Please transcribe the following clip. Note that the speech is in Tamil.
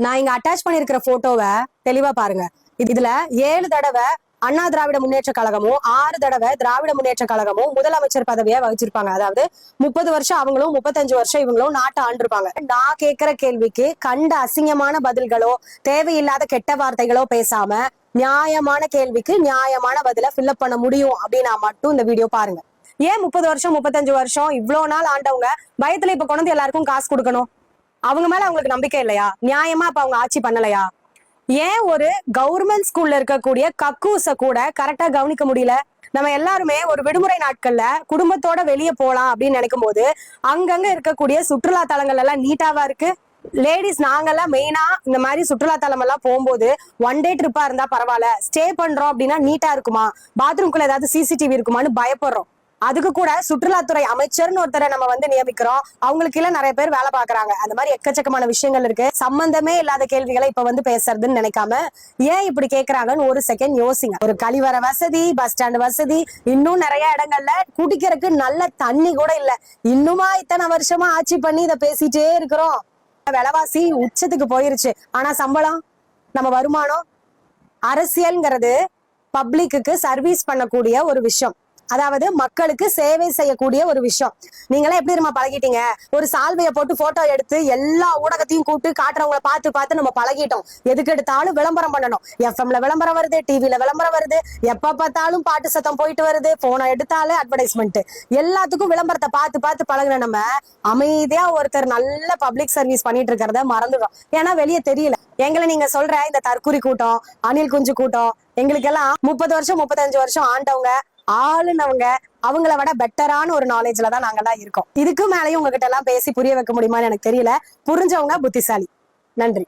நான் இங்க அட்டாச் பண்ணிருக்கிற போட்டோவை தெளிவா பாருங்க. இதுல 7 தடவை அண்ணா திராவிட முன்னேற்ற கழகமும் 6 தடவை திராவிட முன்னேற்ற கழகமும் முதலமைச்சர் பதவியை வகிச்சிருப்பாங்க. அதாவது 30 வருஷம் அவங்களும் 35 வருஷம் இவங்களும் நாட்டை ஆண்டிருப்பாங்க. நான் கேட்கிற கேள்விக்கு கண்ட அசிங்கமான பதில்களோ தேவையில்லாத கெட்ட வார்த்தைகளோ பேசாம நியாயமான கேள்விக்கு நியாயமான பதில ஃபில்அப் பண்ண முடியும் அப்படின்னா மட்டும் இந்த வீடியோ பாருங்க. ஏன் 30 வருஷம் 35 வருஷம் இவ்வளவு நாள் ஆண்டவங்க பயத்துல இப்ப கொண்டு எல்லாருக்கும் காசு கொடுக்கணும்? அவங்க மேல அவங்களுக்கு நம்பிக்கை இல்லையா? நியாயமா அப்ப அவங்க ஆட்சி பண்ணலையா? ஏன் ஒரு கவர்மெண்ட் ஸ்கூல்ல இருக்கக்கூடிய கக்கூச கூட கரெக்டா கவனிக்க முடியல? நம்ம எல்லாருமே ஒரு விடுமுறை நாட்கள்ல குடும்பத்தோட வெளியே போலாம் அப்படின்னு நினைக்கும் போது அங்கங்க இருக்கக்கூடிய சுற்றுலா தலங்கள் எல்லாம் நீட்டாவா இருக்கு. லேடிஸ் நாங்கெல்லாம் மெயினா இந்த மாதிரி சுற்றுலா தலம் எல்லாம் போகும்போது ஒன் டே ட்ரிப்பா இருந்தா பரவாயில்ல, ஸ்டே பண்றோம் அப்படின்னா நீட்டா இருக்குமா, பாத்ரூம்குள்ள ஏதாவது சிசிடிவி இருக்குமான்னு பயப்படுறோம். அதுக்கு கூட சுற்றுலாத்துறை அமைச்சர்னு ஒருத்தரை நம்ம நியமிக்கிறோம். அவங்களுக்கு எல்லாம் நிறைய பேர் வேலை பாக்குறாங்க. அந்த மாதிரி எக்கச்சக்கமான விஷயங்கள் இருக்கு. சம்பந்தமே இல்லாத கேள்விகளை இப்ப பேசுறதுன்னு நினைக்காம ஏன் இப்படி கேக்குறாங்கன்னு ஒரு செகண்ட் யோசிங்க. ஒரு கழிவறை வசதி, பஸ் ஸ்டாண்ட் வசதி, இன்னும் நிறைய இடங்கள்ல குடிக்கிறதுக்கு நல்ல தண்ணி கூட இல்ல. இன்னுமா இத்தனை வருஷமா ஆட்சி பண்ணி இதை பேசிட்டே இருக்கிறோம். விலைவாசி உச்சத்துக்கு போயிருச்சு. ஆனா சம்பளம், நம்ம வருமானம், அரசியல்ங்கிறது பப்ளிக்கு சர்வீஸ் பண்ணக்கூடிய ஒரு விஷயம். அதாவது மக்களுக்கு சேவை செய்யக்கூடிய ஒரு விஷயம். நீங்களே எப்படி நம்ம பழகிட்டீங்க? ஒரு சால்வையை போட்டு போட்டோ எடுத்து எல்லா ஊடகத்தையும் கூப்பிட்டு காட்டுறவங்களை பார்த்து நம்ம பழகிட்டோம். எதுக்கு எடுத்தாலும் விளம்பரம் பண்ணணும். எஃப்எம்ல விளம்பரம் வருது, டிவில விளம்பரம் வருது, எப்ப பார்த்தாலும் பாட்டு சத்தம் போயிட்டு வருது, போனை எடுத்தாலே அட்வர்டைஸ்மெண்ட், எல்லாத்துக்கும் விளம்பரத்தை பார்த்து பழகின நம்ம அமைதியா ஒருத்தர் நல்ல பப்ளிக் சர்வீஸ் பண்ணிட்டு இருக்கிறத மறந்துடும். ஏன்னா வெளியே தெரியல. எங்களை நீங்க சொல்ற இந்த தற்குறி கூட்டம், அணில் குஞ்சு கூட்டம், எங்களுக்கு எல்லாம் 30 வருஷம் 35 வருஷம் ஆண்டவங்க ஆளுனவங்க, அவங்கள விட பெட்டரான ஒரு நாலேஜ்ல தான் நாங்கெல்லாம் இருக்கோம். இதுக்கு மேலேயும் உங்ககிட்ட எல்லாம் பேசி புரிய வைக்க முடியுமான்னு எனக்கு தெரியல. புரிஞ்சவங்க புத்திசாலி. நன்றி.